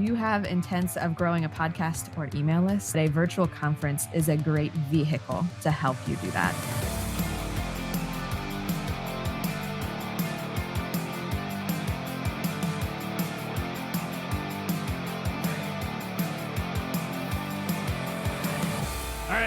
Do you have intents of growing a podcast or email list? A virtual conference is a great vehicle to help you do that.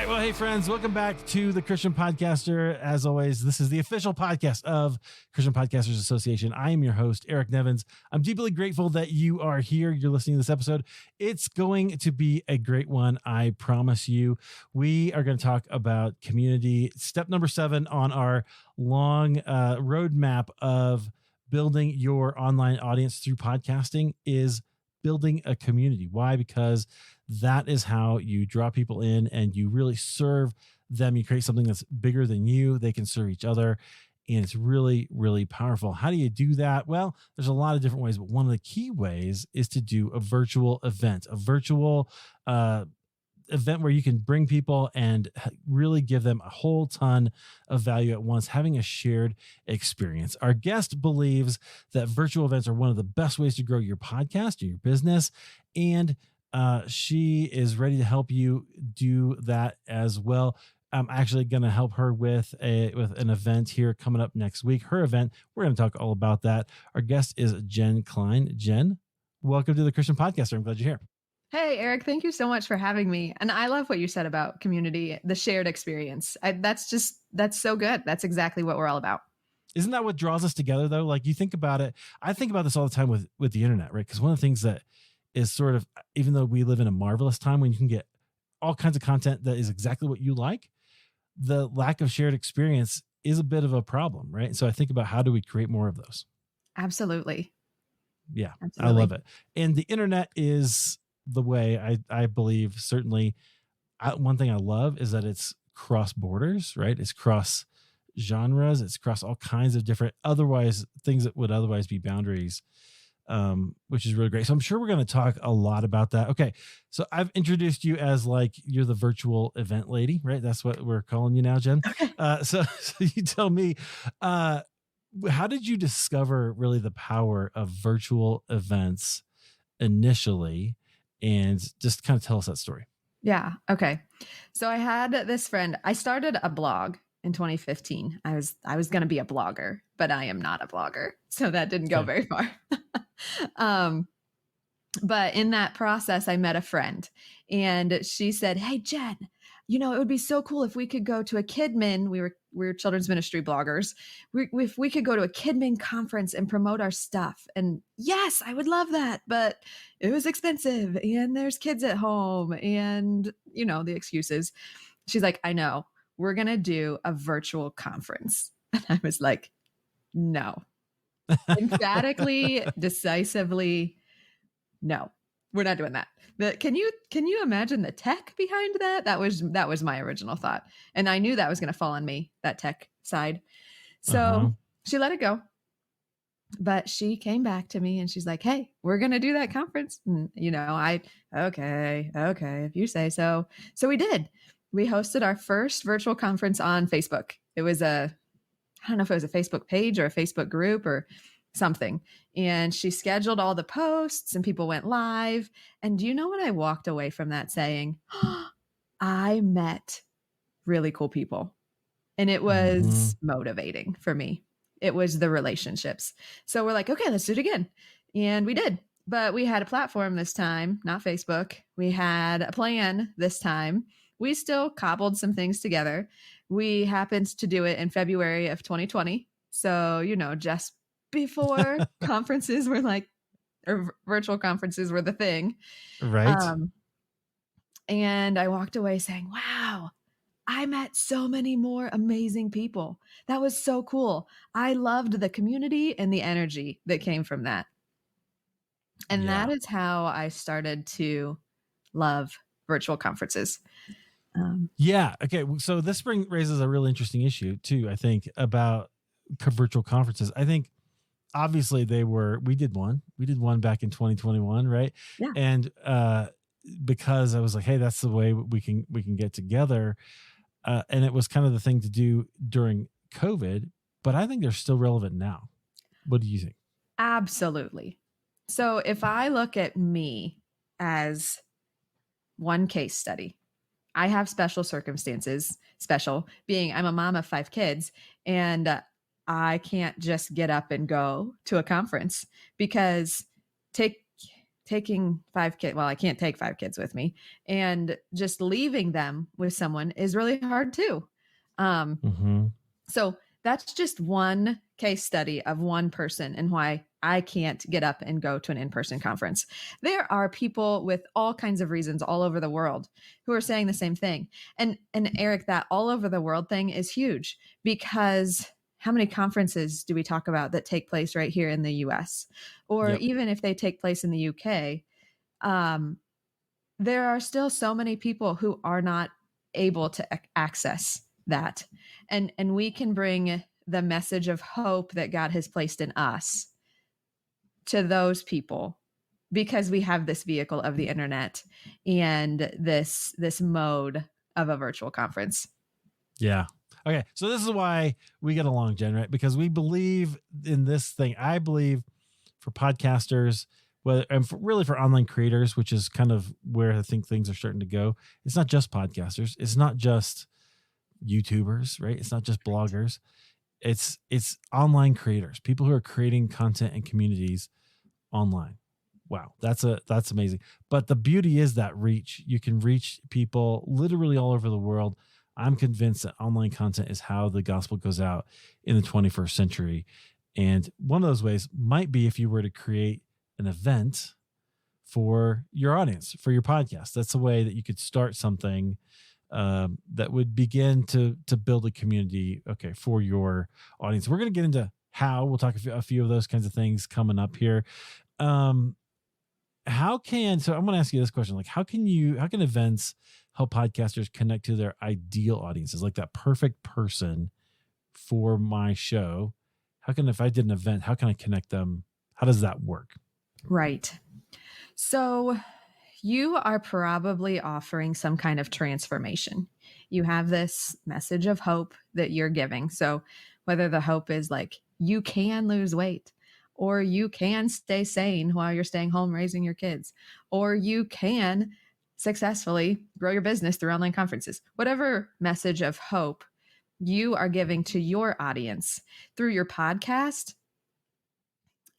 Well, hey, friends, welcome back to the Christian Podcaster. As always, this is the official podcast of Christian Podcasters Association. I am your host, Eric Nevins. I'm deeply grateful that you are here. You're listening to this episode. It's going to be a great one, I promise you. We are going to talk about community. Step number 7 on our long roadmap of building your online audience through podcasting is building a community. Why? Because that is how you draw people in and you really serve them. You create something that's bigger than you. They can serve each other. And it's really, really powerful. How do you do that? Well, there's a lot of different ways, but one of the key ways is to do a virtual event, a virtual event where you can bring people and really give them a whole ton of value at once, having a shared experience. Our guest believes that virtual events are one of the best ways to grow your podcast or your business. And she is ready to help you do that as well. I'm actually going to help her with an event here coming up next week. Her event, we're going to talk all about that. Our guest is Jen Kline. Jen, welcome to the Christian Podcaster. I'm glad you're here. Hey, Eric, thank you so much for having me. And I love what you said about community, the shared experience. That's so good. That's exactly what we're all about. Isn't that what draws us together, though? Like, you think about it. I think about this all the time with the internet, right? Because one of the things that is sort of, even though we live in a marvelous time when you can get all kinds of content that is exactly what you like, the lack of shared experience is a bit of a problem, right? So I think about how do we create more of those? Absolutely. Yeah, Absolutely. I love it. And the internet is the way I believe, certainly. One thing I love is that it's cross borders, right? It's cross genres. It's cross all kinds of different things that would otherwise be boundaries. Which is really great. So I'm sure we're going to talk a lot about that. Okay. So I've introduced you as like, you're the virtual event lady, right? That's what we're calling you now, Jen. Okay. So you tell me, how did you discover really the power of virtual events initially? And just kind of tell us that story. Yeah. Okay. So I had this friend. I started a blog in 2015. I was going to be a blogger, but I am not a blogger. So that didn't go very far. But in that process, I met a friend and she said, "Hey, Jen, it would be so cool if we could go to a Kidmin." We were children's ministry bloggers. If we could go to a Kidmin conference and promote our stuff. And yes, I would love that, but it was expensive and there's kids at home and, the excuses. She's like, "I know, we're going to do a virtual conference." And I was like, no. Emphatically, decisively, no, we're not doing that. But can you imagine the tech behind that? That was my original thought. And I knew that was going to fall on me, that tech side. So she let it go. But she came back to me and she's like, "Hey, we're going to do that conference." And, okay, if you say so. So we did. We hosted our first virtual conference on Facebook. It was I don't know if it was a Facebook page or a Facebook group or something. And she scheduled all the posts and people went live. And do you know what I walked away from that saying? I met really cool people. And it was motivating for me. It was the relationships. So we're like, okay, let's do it again. And we did. But we had a platform this time, not Facebook. We had a plan this time. We still cobbled some things together. We happened to do it in February of 2020. So, just before conferences were or virtual conferences were the thing. Right. And I walked away saying, wow, I met so many more amazing people. That was so cool. I loved the community and the energy that came from that. And that is how I started to love virtual conferences. Okay. So this raises a really interesting issue too, I think, about virtual conferences. I think obviously we did one back in 2021. Right. Yeah. And, because I was like, hey, that's the way we can get together. And it was kind of the thing to do during COVID, but I think they're still relevant now. What do you think? Absolutely. So if I look at me as one case study. I have special circumstances, special being I'm a mom of 5 kids, and I can't just get up and go to a conference because taking 5 kids, well, I can't take 5 kids with me, and just leaving them with someone is really hard too. Um, Mm-hmm. so that's just one case study of one person and why I can't get up and go to an in-person conference. There are people with all kinds of reasons all over the world who are saying the same thing. And Eric, that all over the world thing is huge because how many conferences do we talk about that take place right here in the US? Or Yep. even if they take place in the UK, there are still so many people who are not able to access that. And we can bring the message of hope that God has placed in us to those people because we have this vehicle of the internet and this mode of a virtual conference. Yeah. Okay. So this is why we get along, Jen, right? Because we believe in this thing. I believe for podcasters, and really for online creators, which is kind of where I think things are starting to go. It's not just podcasters. It's not just YouTubers, right? It's not just bloggers. It's online creators, people who are creating content and communities online. Wow, that's amazing. But the beauty is that reach. You can reach people literally all over the world. I'm convinced that online content is how the gospel goes out in the 21st century. And one of those ways might be if you were to create an event for your audience, for your podcast. That's a way that you could start something that would begin to build a community, okay, for your audience. We're going to get into how. We'll talk a few of those kinds of things coming up here. So I'm going to ask you this question. Like, how can events help podcasters connect to their ideal audiences, like that perfect person for my show? If I did an event, how can I connect them? How does that work? Right. So you are probably offering some kind of transformation. You have this message of hope that you're giving. So whether the hope is like you can lose weight, or you can stay sane while you're staying home raising your kids, or you can successfully grow your business through online conferences, whatever message of hope you are giving to your audience through your podcast,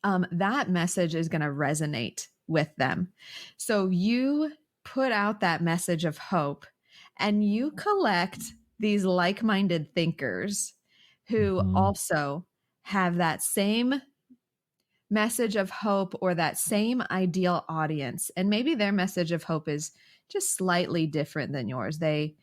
that message is going to resonate with them. So you put out that message of hope and you collect these like-minded thinkers who also have that same message of hope or that same ideal audience. And maybe their message of hope is just slightly different than yours. They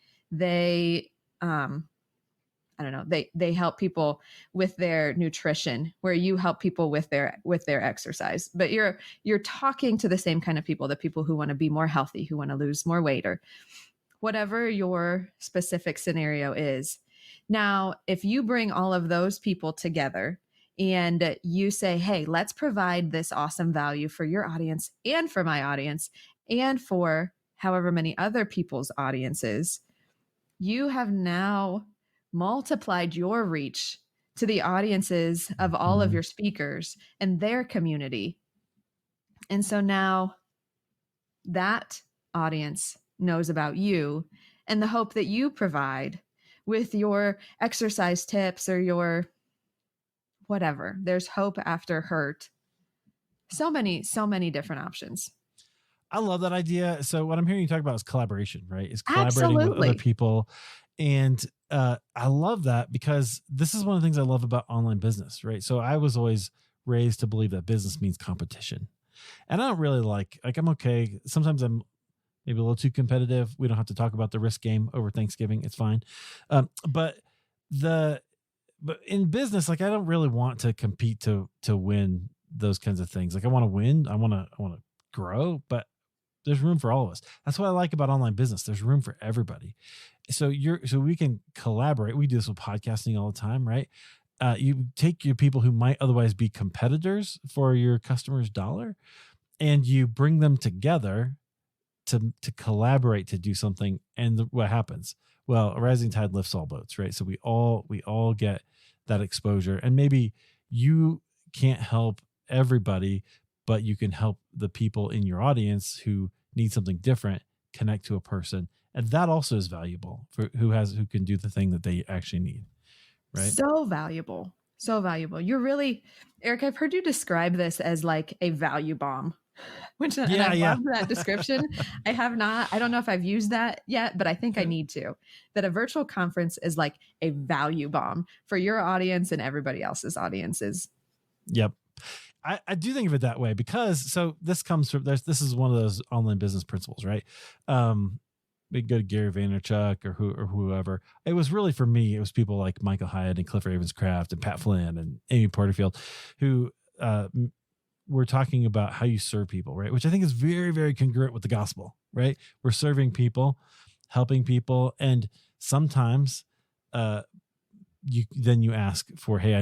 I don't know, they help people with their nutrition where you help people with their exercise, but you're talking to the same kind of people, the people who want to be more healthy, who want to lose more weight, or whatever your specific scenario is. Now, if you bring all of those people together and you say, hey, let's provide this awesome value for your audience and for my audience and for however many other people's audiences, you have now multiplied your reach to the audiences of all of your speakers and their community. And so now that audience knows about you and the hope that you provide with your exercise tips or your whatever. There's hope after hurt. So many different options. I love that idea. So what I'm hearing you talk about is collaboration, right? Is collaborating with other people. And I love that because this is one of the things I love about online business, right? So I was always raised to believe that business means competition. And I don't really like I'm okay. Sometimes I'm maybe a little too competitive. We don't have to talk about the risk game over Thanksgiving. It's fine. But in business, I don't really want to compete to win those kinds of things. I want to win. I want to grow, but there's room for all of us. That's what I like about online business. There's room for everybody. So we can collaborate. We do this with podcasting all the time, right? You take your people who might otherwise be competitors for your customer's dollar, and you bring them together to collaborate to do something. And what happens? Well, a rising tide lifts all boats, right? So we all get that exposure, and maybe you can't help everybody, but you can help the people in your audience who need something different, connect to a person. And that also is valuable for who can do the thing that they actually need. Right. So valuable. So valuable. You're really, Eric, I've heard you describe this as like a value bomb, and I Yeah. Yeah. love that description. I don't know if I've used that yet, but I think I need to. That a virtual conference is like a value bomb for your audience and everybody else's audiences. Yep. I do think of it that way because so this comes from this is one of those online business principles, right? We go to Gary Vaynerchuk or whoever. It was really for me, it was people like Michael Hyatt and Cliff Ravenscraft and Pat Flynn and Amy Porterfield who were talking about how you serve people, right? Which I think is very, very congruent with the gospel, right? We're serving people, helping people, and sometimes you ask for, hey,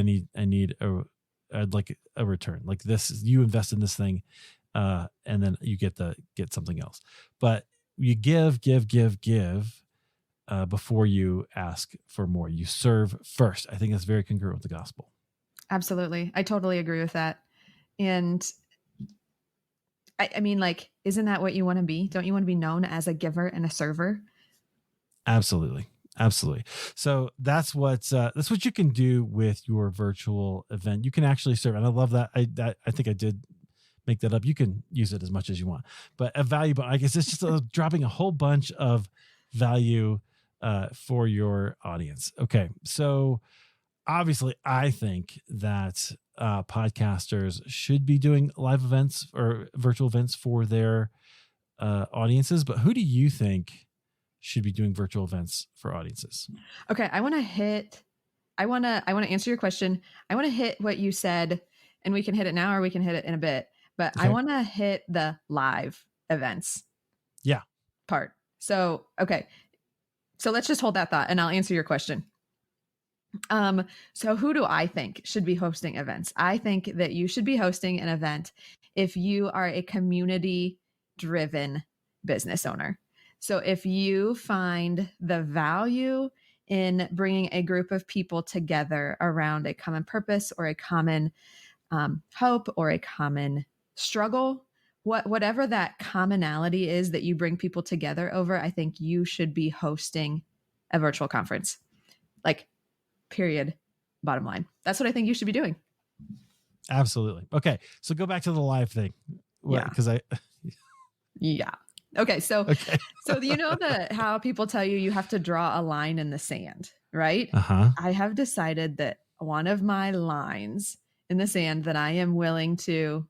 I'd like a return. Like this, you invest in this thing, and then you get something else. But you give before you ask for more. You serve first. I think that's very congruent with the gospel. Absolutely. I totally agree with that. And I mean, like, isn't that what you want to be? Don't you want to be known as a giver and a server? Absolutely. So that's what you can do with your virtual event. You can actually serve, and I love that. I think I did make that up. You can use it as much as you want, but a value, I guess it's just dropping a whole bunch of value for your audience. Okay, so obviously, I think that podcasters should be doing live events or virtual events for their audiences. But who do you think should be doing virtual events for audiences? Okay, I want to answer your question. I want to hit what you said, and we can hit it now or we can hit it in a bit. But okay. I want to hit the live events. Yeah. Part. So, okay. So let's just hold that thought and I'll answer your question. So who do I think should be hosting events? I think that you should be hosting an event if you are a community driven business owner. So if you find the value in bringing a group of people together around a common purpose or a common hope or a common struggle, whatever that commonality is that you bring people together over, I think you should be hosting a virtual conference. Like, period. Bottom line. That's what I think you should be doing. Absolutely. Okay. So go back to the live thing. Yeah. Because yeah. Okay. So you know how people tell you have to draw a line in the sand, right? Uh-huh. I have decided that one of my lines in the sand that I am willing to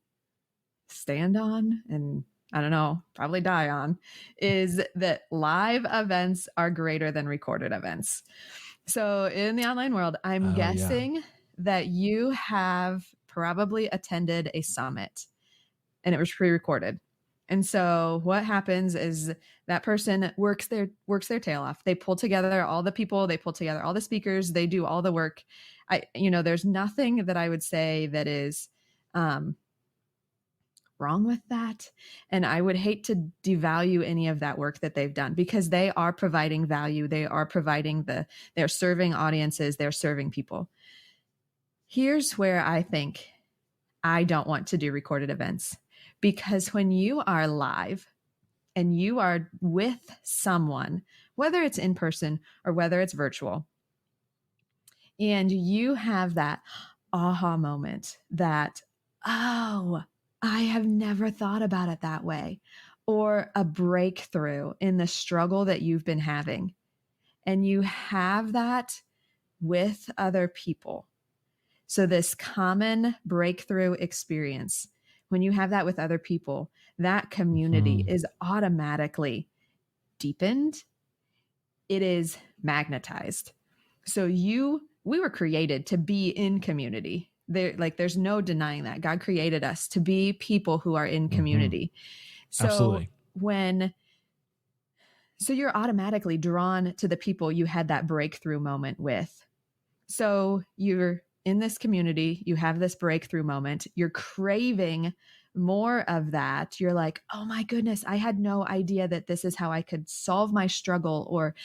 stand on and I don't know, probably die on is that live events are greater than recorded events. So in the online world, I'm guessing that you have probably attended a summit and it was pre-recorded. And so what happens is that person works their tail off. They pull together all the people, they pull together all the speakers, they do all the work. There's nothing that I would say that is wrong with that. And I would hate to devalue any of that work that they've done because they are providing value. They are providing they're serving audiences, they're serving people. Here's where I think I don't want to do recorded events, because when you are live and you are with someone, whether it's in person or whether it's virtual, and you have that aha moment that, oh, I have never thought about it that way, or a breakthrough in the struggle that you've been having. And you have that with other people. So this common breakthrough experience, when you have that with other people, that community is automatically deepened. It is magnetized. So we were created to be in community. There's no denying that. God created us to be people who are in community. So absolutely. So you're automatically drawn to the people you had that breakthrough moment with. So you're in this community, you have this breakthrough moment, you're craving more of that. You're like, oh my goodness, I had no idea that this is how I could solve my struggle or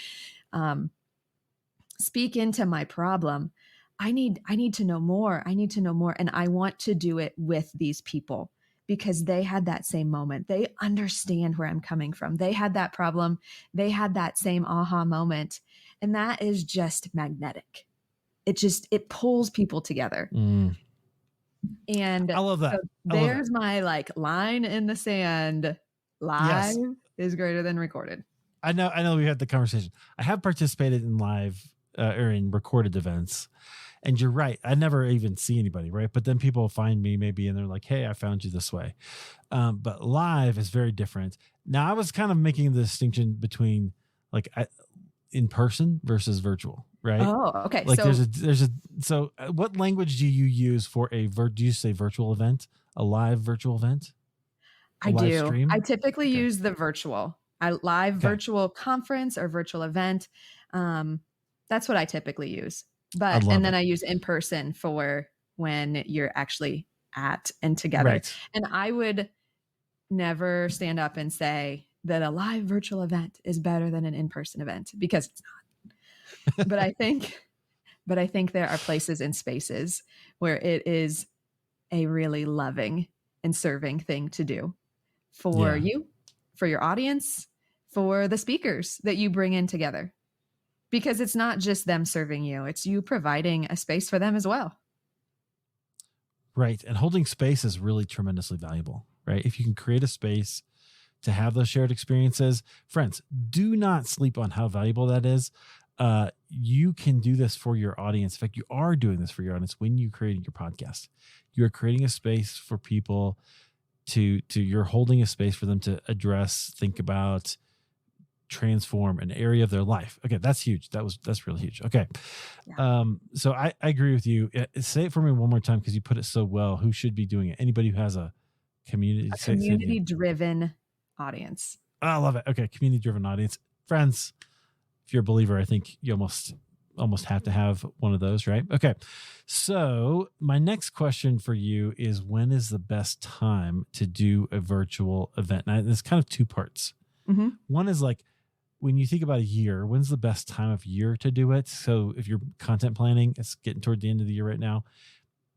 speak into my problem. I need to know more. I need to know more. And I want to do it with these people. because they had that same moment. They understand where I'm coming from. They had that problem. They had that same aha moment. And that is just magnetic. It pulls people together. Mm. And I love so that. there's my like line in the sand. Live Yes. is greater than recorded. I know we had the conversation. I have participated in live or in recorded events, and you're right. I never even see anybody, right? But then people find me maybe and they're like, hey, I found you this way. But live is very different. Now I was kind of making the distinction between like in person versus virtual, right? Oh, okay. Like So so what language do you use for do you say virtual event, a live virtual event? I Live do. stream? I typically Okay. use the virtual. I live Okay. virtual conference or virtual event. That's what I typically use. I And love then it. I use in person for when you're actually at and together. Right. And I would never stand up and say that a live virtual event is better than an in-person event, because it's not. But I think there are places and spaces where it is a really loving and serving thing to do for Yeah. you, for your audience, for the speakers that you bring in together. Because it's not just them serving you, it's you providing a space for them as well. Right. And holding space is really tremendously valuable, right? If you can create a space to have those shared experiences, friends, do not sleep on how valuable that is. You can do this for your audience. In fact, you are doing this for your audience when you create your podcast. You are creating a space for people you're holding a space for them to address, think about, transform an area of their life. Okay, that's huge. That's really huge. Okay. Yeah. So I agree with you. Say it for me one more time because you put it so well. Who should be doing it? Anybody who has a community, A say it again. community-driven audience. I love it. Okay, community-driven audience. Friends, if you're a believer, I think you almost have to have one of those, right? Okay. So my next question for you is, when is the best time to do a virtual event? Now, there's kind of two parts. Mm-hmm. One is like, when you think about a year, when's the best time of year to do it? So if you're content planning, it's getting toward the end of the year right now,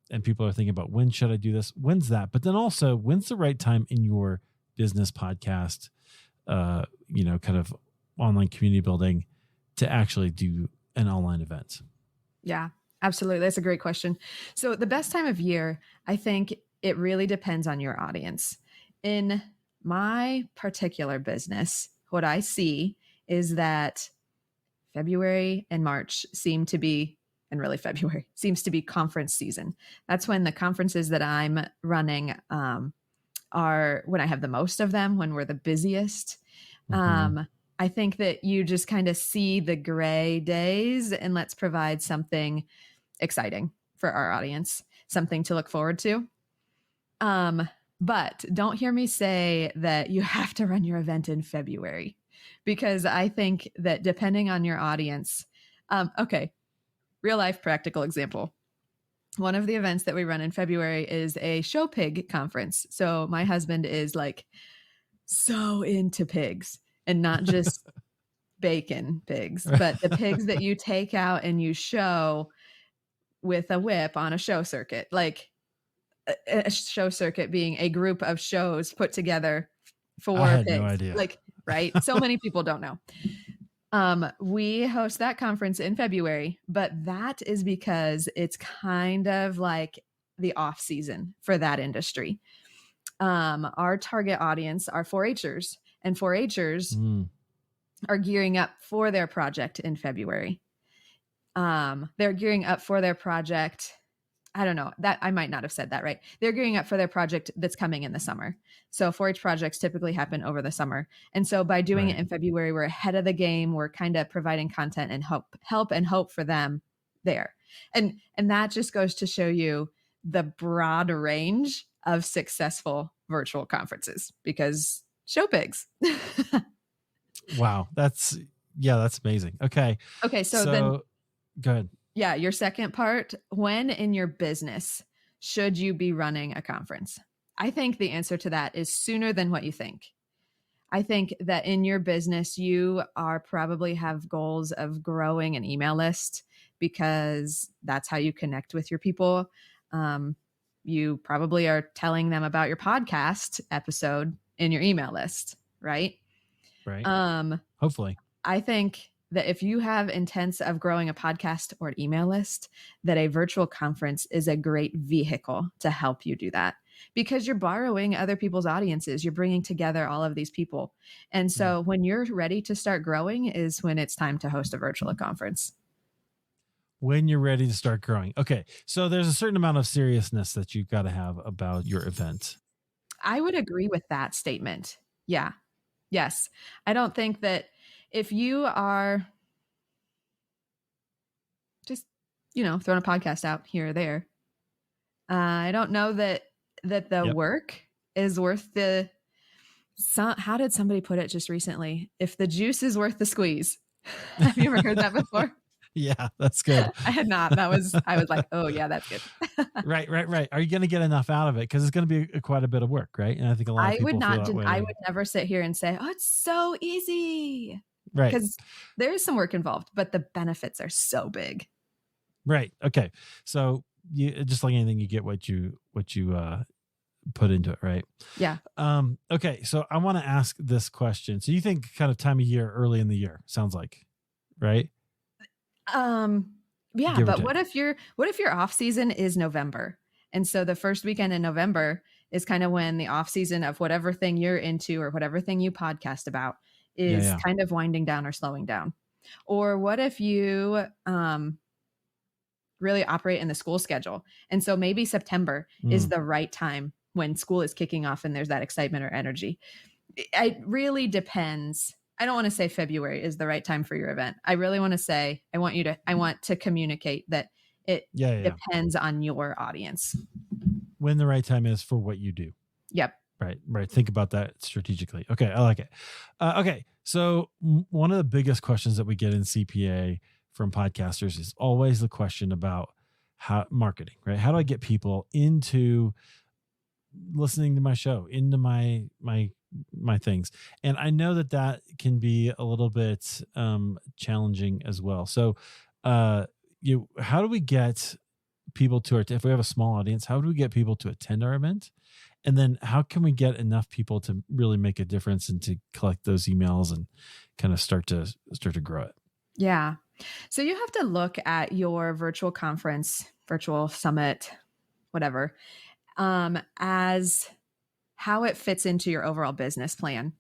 and people are thinking about, when should I do this? When's that? But then also, when's the right time in your business podcast, kind of online community building, to actually do an online event? Yeah, absolutely. That's a great question. So the best time of year, I think it really depends on your audience. In my particular business, what I see is that February and March seem to be, and really February seems to be conference season. That's when the conferences that I'm running are when I have the most of them, when we're the busiest. Mm-hmm. I think that you just kind of see the gray days, and let's provide something exciting for our audience, something to look forward to. But don't hear me say that you have to run your event in February, because I think that depending on your audience, okay, real life practical example. One of the events that we run in February is a show pig conference. So my husband is like so into pigs, and not just bacon pigs, but the pigs that you take out and you show with a whip on a show circuit, like a show circuit being a group of shows put together for I had no pigs. idea. Like, right? So many people don't know. We host that conference in February, but that is because it's kind of like the off season for that industry. Our target audience are 4-Hers, and 4-Hers are gearing up for their project in February. They're gearing up for their project. I don't know, that I might not have said that right. They're gearing up for their project that's coming in the summer. So 4-H projects typically happen over the summer. And so by doing it in February, we're ahead of the game. We're kind of providing content and help and hope for them there. And that just goes to show you the broad range of successful virtual conferences, because show pigs. Wow. That's amazing. Okay. Okay. So then go ahead. Yeah, your second part, when in your business should you be running a conference? I think the answer to that is sooner than what you think. I think that in your business, you are probably have goals of growing an email list, because that's how you connect with your people. you probably are telling them about your podcast episode in your email list, right? Right. Hopefully. I think that if you have intents of growing a podcast or an email list, that a virtual conference is a great vehicle to help you do that, because you're borrowing other people's audiences. You're bringing together all of these people. And so when you're ready to start growing is when it's time to host a virtual conference. When you're ready to start growing. Okay. So there's a certain amount of seriousness that you've got to have about your event. I would agree with that statement. Yeah. Yes. I don't think that if you are just, throwing a podcast out here or there, I don't know that the work is worth how did somebody put it just recently? If the juice is worth the squeeze. Have you ever heard that before? Yeah, that's good. I had not. I was like, oh yeah, that's good. Right. Are you going to get enough out of it? Because it's going to be quite a bit of work, right? And I think a lot of people feel that way. I would never sit here and say, oh, it's so easy. Right. Because there is some work involved, but the benefits are so big. Right. Okay. So you, just like anything, you get what you put into it, right? Yeah. Okay. So I want to ask this question. So you think kind of time of year, early in the year, sounds like, right? Yeah, but what if your off season is November? And so the first weekend in November is kind of when the off season of whatever thing you're into or whatever thing you podcast about is kind of winding down or slowing down. Or what if you really operate in the school schedule? And so maybe September is the right time when school is kicking off and there's that excitement or energy. It really depends. I don't want to say February is the right time for your event. I really want to say, I want to communicate that it depends on your audience. When the right time is for what you do. Yep. Right. Think about that strategically. Okay. I like it. Okay. So one of the biggest questions that we get in CPA from podcasters is always the question about how marketing, right? How do I get people into listening to my show, into my things? And I know that can be a little bit challenging as well. So how do we get people to if we have a small audience, how do we get people to attend our event? And then how can we get enough people to really make a difference and to collect those emails and kind of start to grow it? Yeah. So you have to look at your virtual conference, virtual summit, whatever, as how it fits into your overall business plan.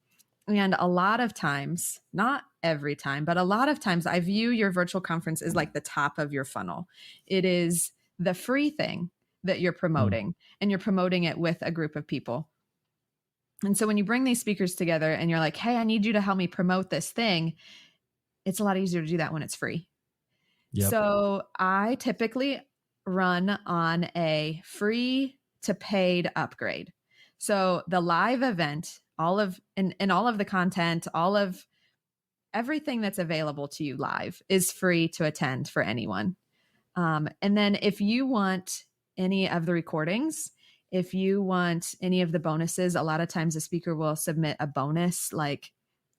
And a lot of times, not every time, but a lot of times I view your virtual conference as like the top of your funnel. It is the free thing that you're promoting, and you're promoting it with a group of people. And so when you bring these speakers together and you're like, hey, I need you to help me promote this thing, it's a lot easier to do that when it's free. Yep. So I typically run on a free to paid upgrade. So the live event, all of the content, all of everything that's available to you live is free to attend for anyone. And then if you want any of the recordings, if you want any of the bonuses, a lot of times a speaker will submit a bonus. Like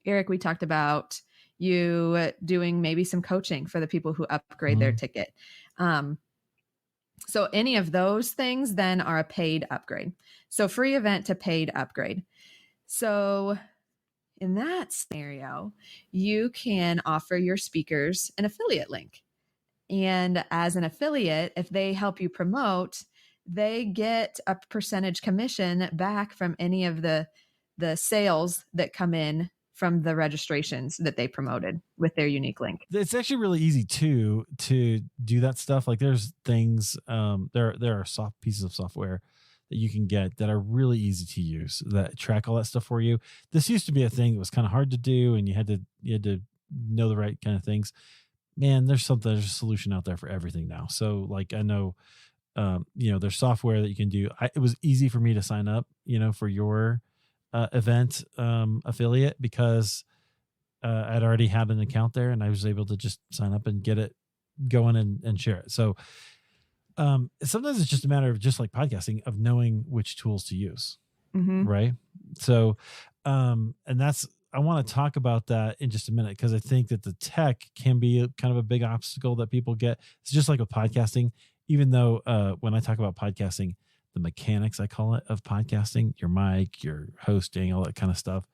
Eric, we talked about you doing maybe some coaching for the people who upgrade their ticket. So any of those things then are a paid upgrade. So free event to paid upgrade. So in that scenario, you can offer your speakers an affiliate link. And as an affiliate, if they help you promote, they get a percentage commission back from any of the sales that come in from the registrations that they promoted with their unique link. It's actually really easy to do that stuff. Like there's things, there are soft pieces of software that you can get that are really easy to use that track all that stuff for you. This used to be a thing that was kind of hard to do, and you had to know the right kind of things. Man, there's a solution out there for everything now. So like, I know, there's software that you can do. It was easy for me to sign up, for your event affiliate, because I'd already had an account there and I was able to just sign up and get it going and share it. So sometimes it's just a matter of, just like podcasting, of knowing which tools to use. Right. So and I want to talk about that in just a minute, because I think that the tech can be kind of a big obstacle that people get. It's just like with podcasting, even though when I talk about podcasting, the mechanics, I call it, of podcasting, your mic, your hosting, all that kind of stuff,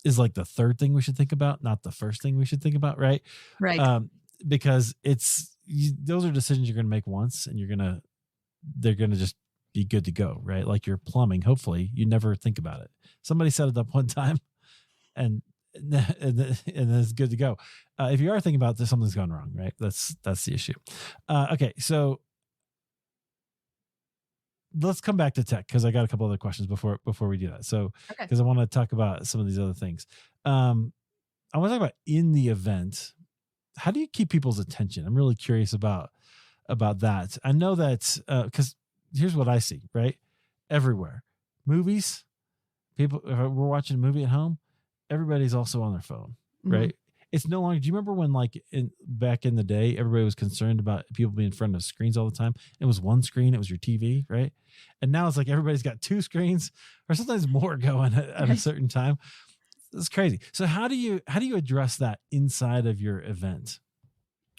is like the third thing we should think about, not the first thing we should think about, right? Right. Because those are decisions you're going to make once, and they're going to just be good to go, right? Like your plumbing, hopefully you never think about it. Somebody set it up one time and it's good to go. If you are thinking about this, something's gone wrong, right? That's the issue. Okay. So let's come back to tech, because I got a couple other questions before we do that. So, Okay. because I want to talk about some of these other things. I want to talk about in the event, how do you keep people's attention? I'm really curious about that. I know that because here's what I see, right? Everywhere, movies, people, if we're watching a movie at home, everybody's also on their phone, right? Mhm. It's no longer, do you remember when back in the day, everybody was concerned about people being in front of screens all the time? It was one screen, it was your TV, right? And now it's like everybody's got two screens or sometimes more going at a certain time. It's crazy. So how do you address that inside of your event?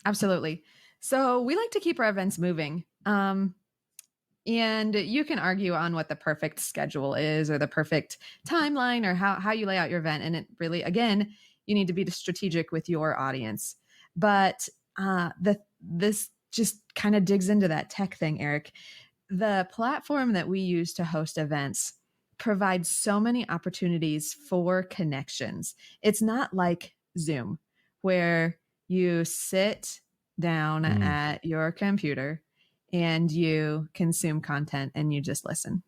Absolutely. So we like to keep our events moving. And you can argue on what the perfect schedule is or the perfect timeline or how you lay out your event. And it really, again, you need to be strategic with your audience. But this just kind of digs into that tech thing, Eric. The platform that we use to host events provides so many opportunities for connections. It's not like Zoom, where you sit down at your computer and you consume content and you just listen.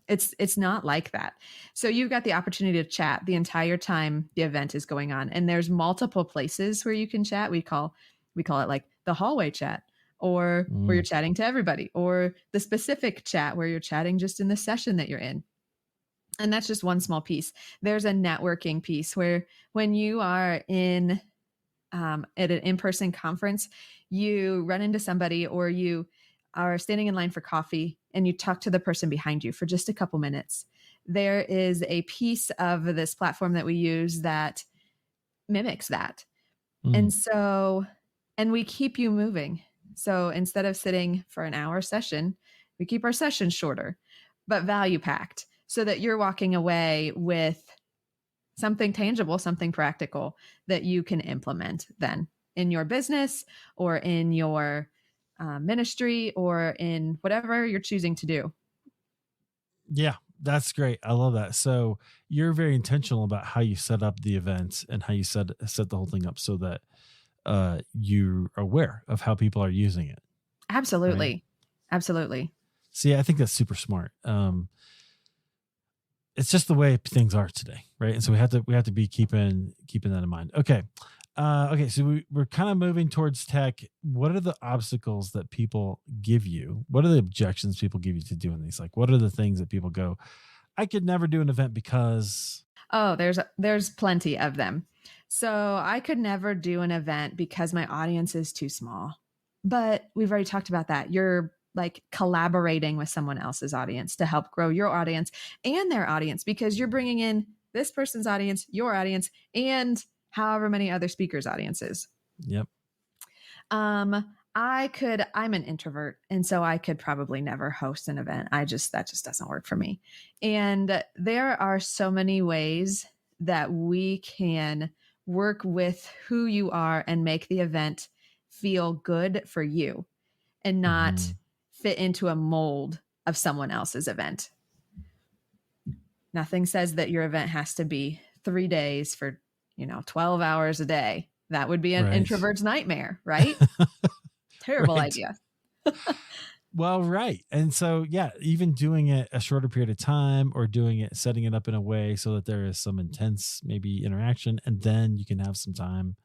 It's not like that. So you've got the opportunity to chat the entire time the event is going on, and there's multiple places where you can chat. We call it like the hallway chat, or where you're chatting to everybody, or the specific chat where you're chatting just in the session that you're in. And that's just one small piece. There's a networking piece where when you are at an in-person conference, you run into somebody or you are standing in line for coffee and you talk to the person behind you for just a couple minutes. There is a piece of this platform that we use that mimics that. And so, and we keep you moving. So instead of sitting for an hour session, we keep our session shorter, but value packed, so that you're walking away with something tangible, something practical that you can implement then in your business or in your ministry or in whatever you're choosing to do. Yeah, that's great. I love that. So you're very intentional about how you set up the event and how you set the whole thing up so that you're aware of how people are using it. Absolutely. Right? Absolutely. See, I think that's super smart. It's just the way things are today, right? And so we have to be keeping that in mind. Okay. So we're kind of moving towards tech. What are the obstacles that people give you? What are the objections people give you to doing these? Like, what are the things that people go, I could never do an event because... Oh, there's plenty of them. So I could never do an event because my audience is too small. But we've already talked about that. You're like collaborating with someone else's audience to help grow your audience and their audience, because you're bringing in this person's audience, your audience, and however many other speakers' audiences. Yep. I'm an introvert, and so I could probably never host an event. That just doesn't work for me. And there are so many ways that we can work with who you are and make the event feel good for you and not fit into a mold of someone else's event. Nothing says that your event has to be 3 days for 12 hours a day. That would be an introvert's nightmare, right? Terrible idea. Well, right. And so, yeah, even doing it a shorter period of time or setting it up in a way so that there is some intense maybe interaction, and then you can have some time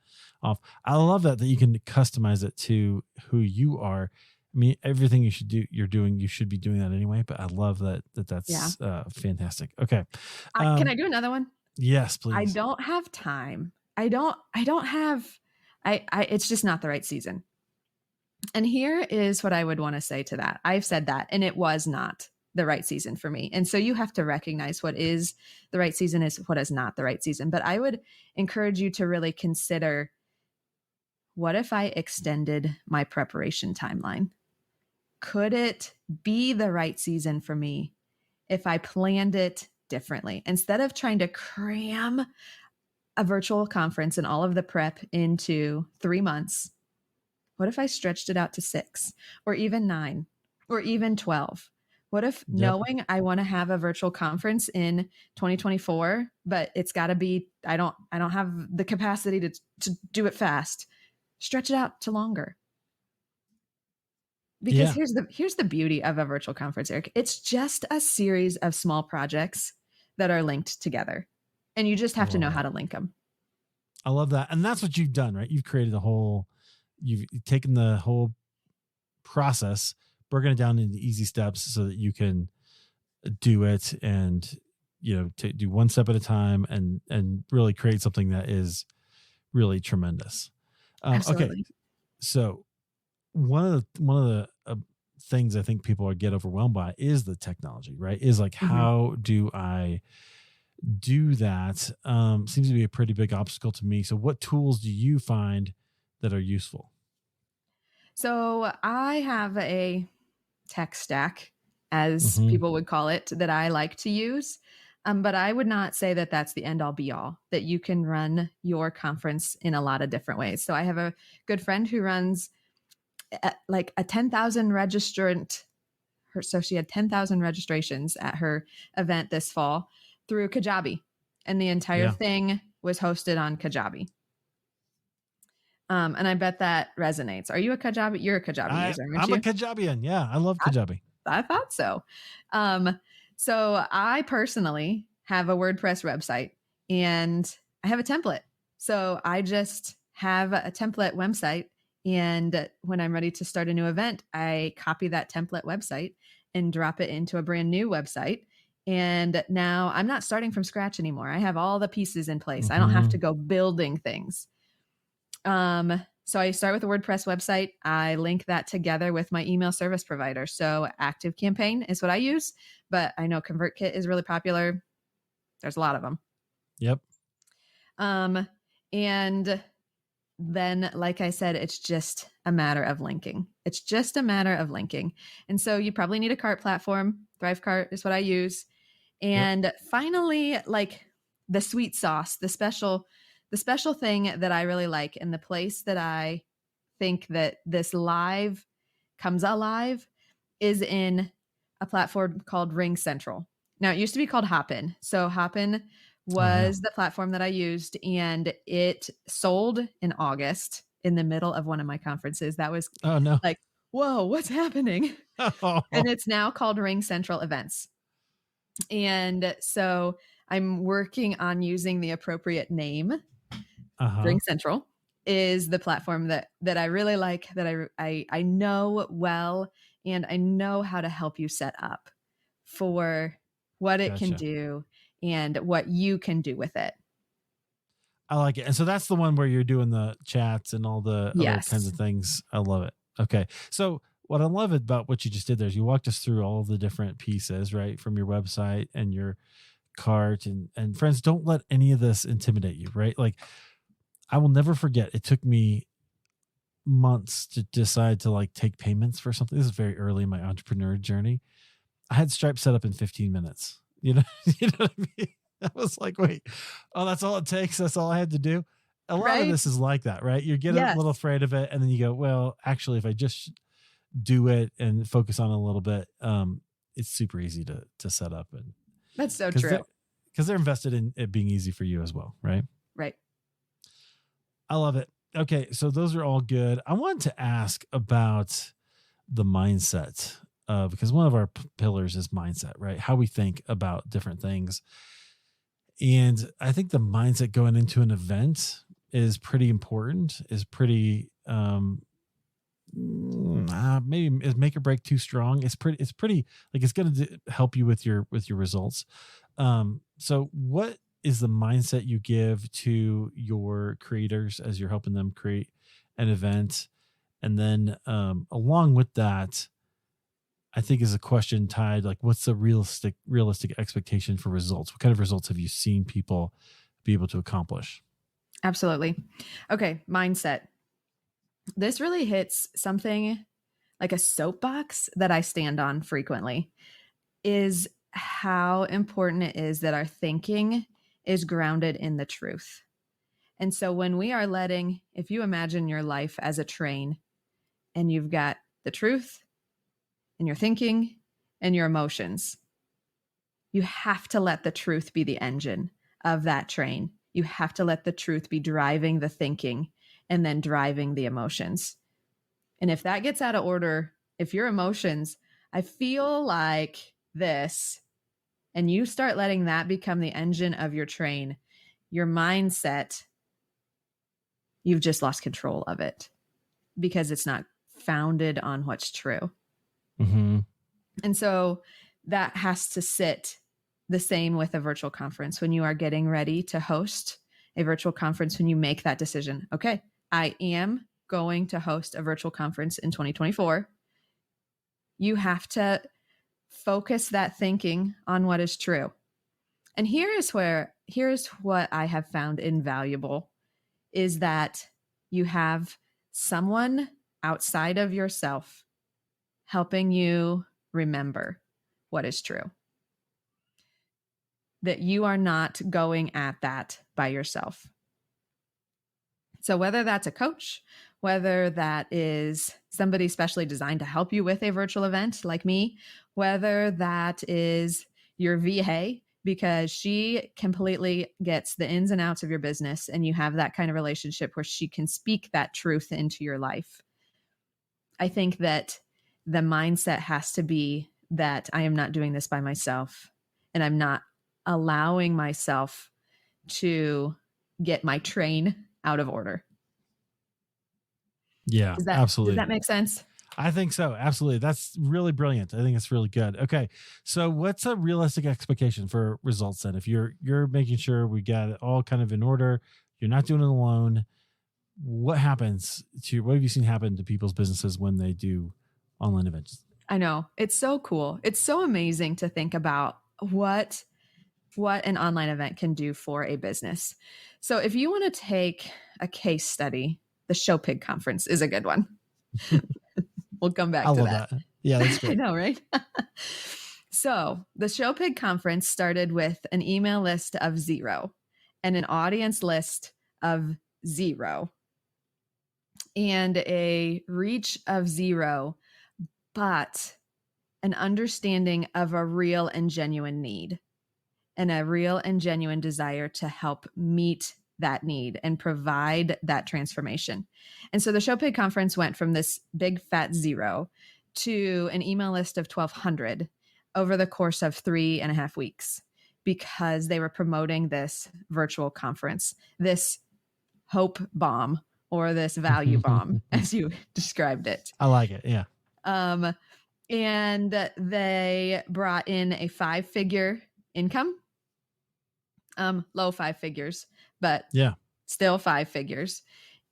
off. I love that you can customize it to who you are. I mean, everything you should do, you should be doing that anyway, but I love that's fantastic. Okay. Can I do another one? Yes, please. I don't have time. It's just not the right season. And here is what I would want to say to that. I've said that, and it was not the right season for me. And so you have to recognize what is the right season is what is not the right season. But I would encourage you to really consider, what if I extended my preparation timeline? could it be the right season for me if I planned it differently? Instead of trying to cram a virtual conference and all of the prep into 3 months, what if I stretched it out to 6 or even 9 or even 12? What if Yep. knowing I want to have a virtual conference in 2024, but it's got to be, I don't have the capacity to do it fast. Stretch it out to longer. Because Yeah. here's the beauty of a virtual conference, Eric. It's just a series of small projects that are linked together. And you just I have to love know how that. to link them. I love that. And that's what you've done, right? You've created you've taken the whole process, broken it down into easy steps so that you can do it and, to do one step at a time and really create something that is really tremendous. Okay. Absolutely. So one of the things I think people get overwhelmed by is the technology, right? Is like, Mhm. how do I do that? Seems to be a pretty big obstacle to me. So what tools do you find that are useful? So I have a tech stack, as Hmm. people would call it, that I like to use. But I would not say that that's the end all be all, that you can run your conference in a lot of different ways. So I have a good friend who runs like a 10,000 registrant. So she had 10,000 registrations at her event this fall through Kajabi. And the entire Yeah. thing was hosted on Kajabi. And I bet that resonates. Are you a Kajabi? You're a Kajabi user, aren't I'm a you? Kajabian. Yeah. I love Kajabi. I thought so. Um, so I personally have a WordPress website and I have a template. So I just have a template website. And when I'm ready to start a new event, I copy that template website and drop it into a brand new website. And now I'm not starting from scratch anymore. I have all the pieces in place. I don't have to Hmm. go building things. So I start with a WordPress website. I link that together with my email service provider. So ActiveCampaign is what I use, but I know ConvertKit is really popular. There's a lot of them. Yep. And then, like I said, it's just a matter of linking. It's just a matter of linking. And so you probably need a cart platform. ThriveCart is what I use. Yep. And finally, like the sweet sauce, the special thing that I really like, and the place that I think that this live comes alive is in a platform called Ring Central. Now, it used to be called Hopin. So Hopin Oh yeah. was the platform that I used, and it sold in August in the middle of one of my conferences. That was Oh no. like, whoa, what's happening? And it's now called Ring Central Events. And so I'm working on using the appropriate name. Uh-huh. Ring Central is the platform that I really like, that I know well, and I know how to help you set up for what it can Gotcha. do and what you can do with it. I like it. And so that's the one where you're doing the chats and all the other kinds Yes. of things. I love it. Okay. So what I love about what you just did there is you walked us through all the different pieces, right? From your website and your cart and friends, don't let any of this intimidate you, right? Like I will never forget. It took me months to decide to like take payments for something. This is very early in my entrepreneur journey. I had Stripe set up in 15 minutes. You know what I mean? I was like, wait, oh, that's all it takes. That's all I had to do. A lot of Right? this is like that, right? You get a little Yes. afraid of it, and then you go, well, actually, if I just do it and focus on it a little bit, it's super easy to set up, and That's so because true. they're invested in it being easy for you as well, right? Right. I love it. Okay, so those are all good. I wanted to ask about the mindset, because one of our pillars is mindset, right? How we think about different things. And I think the mindset going into an event is pretty important, is pretty, maybe is make or break too strong. It's pretty like it's going to help you with your results. So what is the mindset you give to your creators as you're helping them create an event? And then, along with that, I think is a question tied like, what's the realistic expectation for results? What kind of results have you seen people be able to accomplish? Absolutely. Okay. Mindset. This really hits something like a soapbox that I stand on frequently, is how important it is that our thinking is grounded in the truth. And so when we are letting, if you imagine your life as a train and you've got the truth and your thinking and your emotions, you have to let the truth be the engine of that train. You have to let the truth be driving the thinking and then driving the emotions. And if that gets out of order, if your emotions, I feel like this, and you start letting that become the engine of your train, your mindset, you've just lost control of it because it's not founded on what's true. Mm-hmm. And so that has to sit the same with a virtual conference. When you are getting ready to host a virtual conference, when you make that decision, okay, I am going to host a virtual conference in 2024, you have to focus that thinking on what is true. And here's what I have found invaluable is that you have someone outside of yourself helping you remember what is true. That you are not going at that by yourself. So whether that's a coach, whether that is somebody specially designed to help you with a virtual event like me, whether that is your VA, because she completely gets the ins and outs of your business and you have that kind of relationship where she can speak that truth into your life. I think that the mindset has to be that I am not doing this by myself and I'm not allowing myself to get my train out of order. Yeah, absolutely. Does that make sense? I think so. Absolutely. That's really brilliant. I think it's really good. Okay. So what's a realistic expectation for results then? If you're making sure we got it all kind of in order, you're not doing it alone, what have you seen happen to people's businesses when they do online events? I know. It's so cool. It's so amazing to think about what an online event can do for a business. So if you want to take a case study, the Show Pig conference is a good one. We'll come back to that. Yeah, that's great. I know, right? So the Show Pig conference started with an email list of 0 and an audience list of 0 and a reach of 0, but an understanding of a real and genuine need and a real and genuine desire to help meet that need and provide that transformation. And so the Show Pig conference went from this big fat 0 to an email list of 1,200 over the course of 3.5 weeks because they were promoting this virtual conference, this hope bomb or this value bomb, as you described it. I like it. Yeah. And they brought in a 5-figure income, low 5 figures, but yeah, still 5 figures.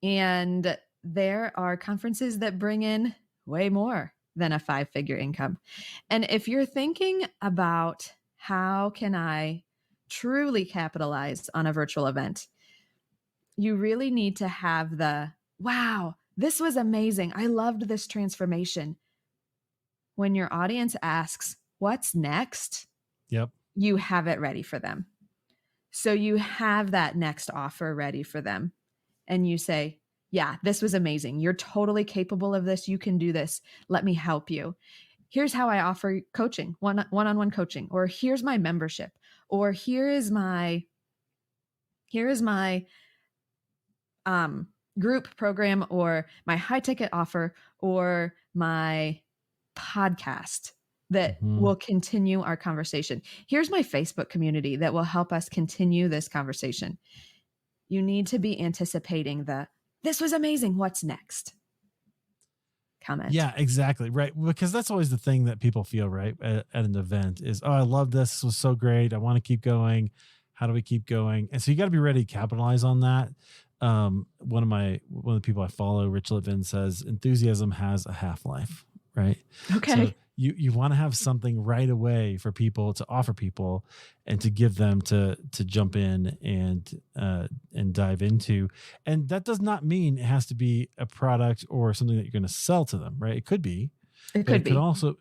And there are conferences that bring in way more than a 5-figure income. And if you're thinking about how can I truly capitalize on a virtual event, you really need to have the, wow, this was amazing. I loved this transformation. When your audience asks, what's next? Yep. You have it ready for them. So you have that next offer ready for them. And you say, yeah, this was amazing. You're totally capable of this. You can do this. Let me help you. Here's how I offer coaching, one-on-one coaching, or here's my membership, or here is my group program, or my high ticket offer, or my podcast that will continue our conversation. Here's my Facebook community that will help us continue this conversation. You need to be anticipating this was amazing. What's next? Comment. Yeah, exactly. Right. Because that's always the thing that people feel, right, at an event is, oh, I love this. This was so great. I want to keep going. How do we keep going? And so you got to be ready to capitalize on that. One of the people I follow, Rich Litvin, says enthusiasm has a half-life, right? Okay. So you want to have something right away for people to offer people and to give them to jump in and dive into. And that does not mean it has to be a product or something that you're going to sell to them, right? It could be, It but could be.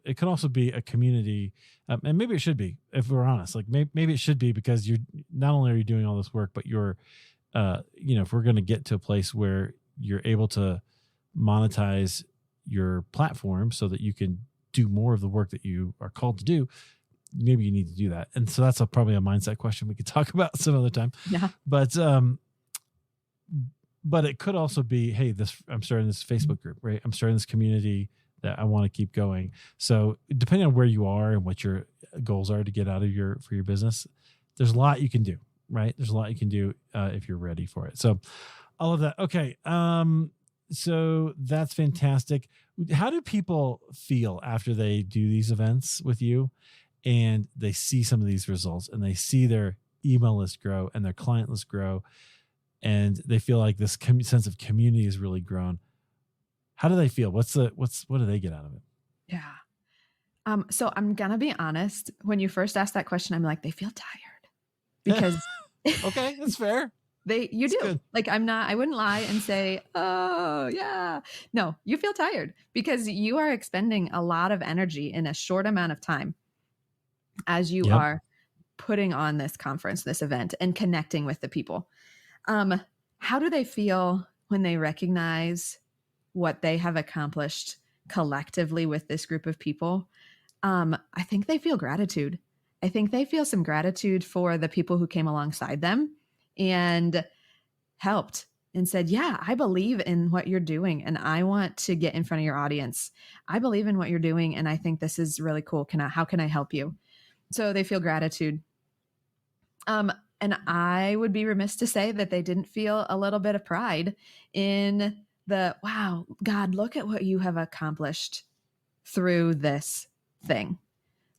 it could also be a community, and maybe it should be, if we're honest. Like maybe it should be, because you're not only are you doing all this work, but you're, if we're going to get to a place where you're able to monetize your platform so that you can do more of the work that you are called to do, maybe you need to do that. And so that's probably a mindset question we could talk about some other time. Yeah. But it could also be, hey, I'm starting this Facebook group, right? I'm starting this community that I want to keep going. So depending on where you are and what your goals are to get out of for your business, there's a lot you can do, right? There's a lot you can do if you're ready for it. So all of that. Okay. So that's fantastic. How do people feel after they do these events with you and they see some of these results and they see their email list grow and their client list grow, and they feel like this sense of community has really grown? How do they feel? What do they get out of it? Yeah. So I'm gonna be honest. When you first asked that question, I'm like, they feel tired because Okay, that's fair. you That's do. good. Like, I wouldn't lie and say, oh yeah. No, you feel tired because you are expending a lot of energy in a short amount of time as you Yep. are putting on this conference, this event, and connecting with the people. How do they feel when they recognize what they have accomplished collectively with this group of people? I think they feel gratitude. I think they feel some gratitude for the people who came alongside them and helped and said, yeah, I believe in what you're doing and I want to get in front of your audience. I believe in what you're doing and I think this is really cool. How can I help you? So they feel gratitude. And I would be remiss to say that they didn't feel a little bit of pride in wow, God, look at what you have accomplished through this thing.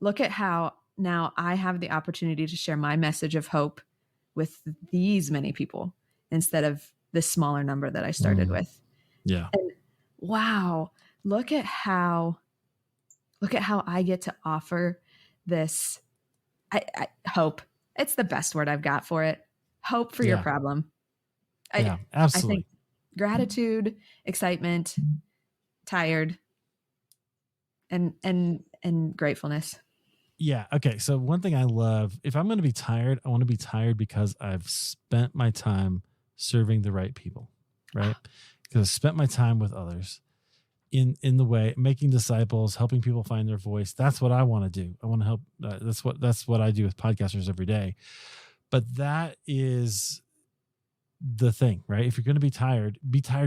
Look at how now I have the opportunity to share my message of hope with these many people instead of this smaller number that I started with. Yeah. And wow, look at how I get to offer this hope. It's the best word I've got for it. Hope for your problem. Yeah, absolutely. I think gratitude, excitement, tired, and gratefulness. Yeah. Okay. So one thing I love, if I'm going to be tired, I want to be tired because I've spent my time serving the right people, right? Because I've spent my time with others in the way, making disciples, helping people find their voice. That's what I want to do. I want to help. That's what I do with podcasters every day. But that is the thing, right? If you're going to be tired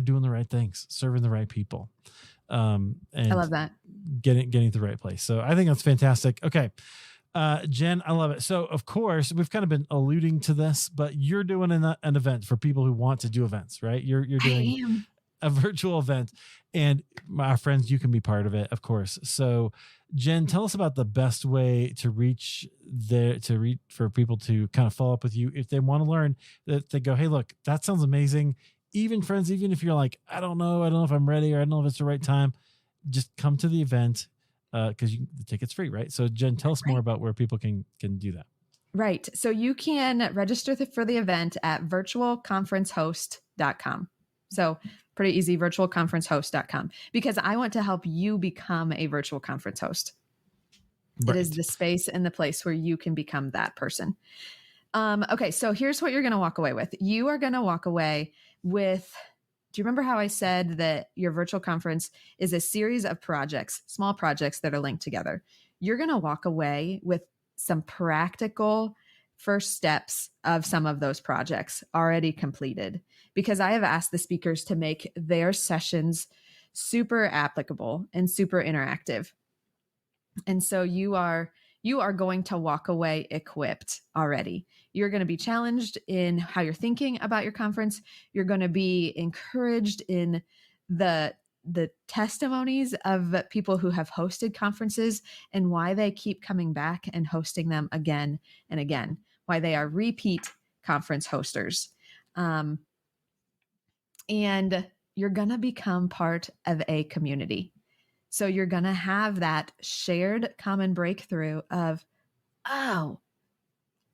doing the right things, serving the right people. And I love that. Getting to the right place. So I think that's fantastic. Okay. Jen, I love it. So of course we've kind of been alluding to this, but you're doing an event for people who want to do events, right? You're doing a virtual event, and my friends, you can be part of it, of course. So Jen, tell us about the best way to reach for people to kind of follow up with you if they want to learn, that they go, hey, look, that sounds amazing. Even friends, even if you're like, I don't know if I'm ready, or I don't know if it's the right time, just come to the event, because the ticket's free, right? So Jen, tell us more about where people can do that. Right. So you can register for the event at virtualconferencehost.com. So pretty easy, virtualconferencehost.com, because I want to help you become a virtual conference host. Right. It is the space and the place where you can become that person. Okay. So here's what you're going to walk away with. You are going to walk away with, do you remember how I said that your virtual conference is a series of projects, small projects that are linked together? You're going to walk away with some practical first steps of some of those projects already completed, because I have asked the speakers to make their sessions super applicable and super interactive. And so you are going to walk away equipped already. You're going to be challenged in how you're thinking about your conference. You're going to be encouraged in the testimonies of people who have hosted conferences and why they keep coming back and hosting them again and again, why they are repeat conference hosters. And you're going to become part of a community. So you're going to have that shared common breakthrough of, oh,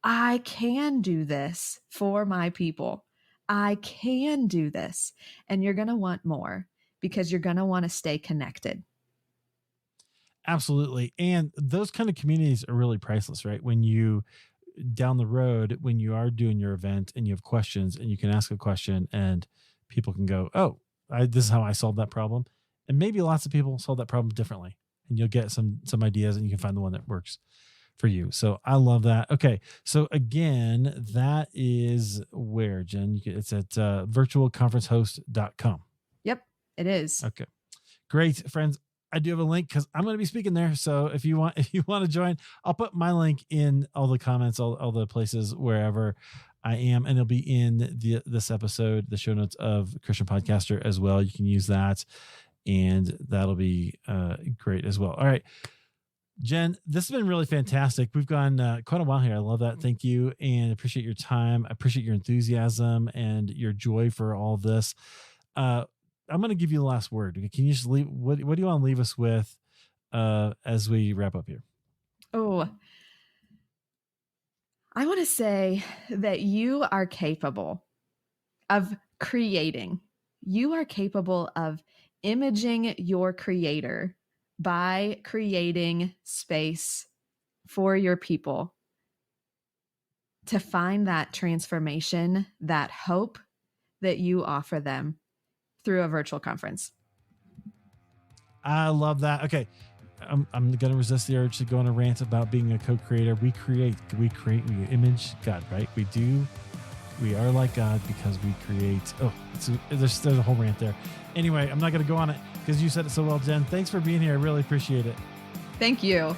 I can do this for my people. I can do this. And you're going to want more, because you're going to want to stay connected. Absolutely. And those kind of communities are really priceless, right? When you down the road, when you are doing your event and you have questions and you can ask a question and people can go, oh, this is how I solved that problem. And maybe lots of people solve that problem differently, and you'll get some ideas and you can find the one that works for you. So I love that. Okay. So again, that is where, Jen, it's at virtualconferencehost.com. Yep, it is. Okay. Great, friends. I do have a link because I'm going to be speaking there. So if you want to join, I'll put my link in all the comments, all the places wherever I am, and it'll be in this episode, the show notes of Christian Podcaster as well. You can use that, and that'll be great as well. All right, Jen, this has been really fantastic. We've gone quite a while here. I love that. Thank you, and appreciate your time. I appreciate your enthusiasm and your joy for all this. I'm going to give you the last word. Can you just leave? What do you want to leave us with as we wrap up here? Oh, I want to say that you are capable of creating. You are capable of imaging your creator by creating space for your people to find that transformation, that hope that you offer them through a virtual conference. I love that. Okay. I'm going to resist the urge to go on a rant about being a co-creator. We image God, right? We are like God because we create. Oh, there's a whole rant there. Anyway, I'm not going to go on it because you said it so well, Jen. Thanks for being here. I really appreciate it. Thank you.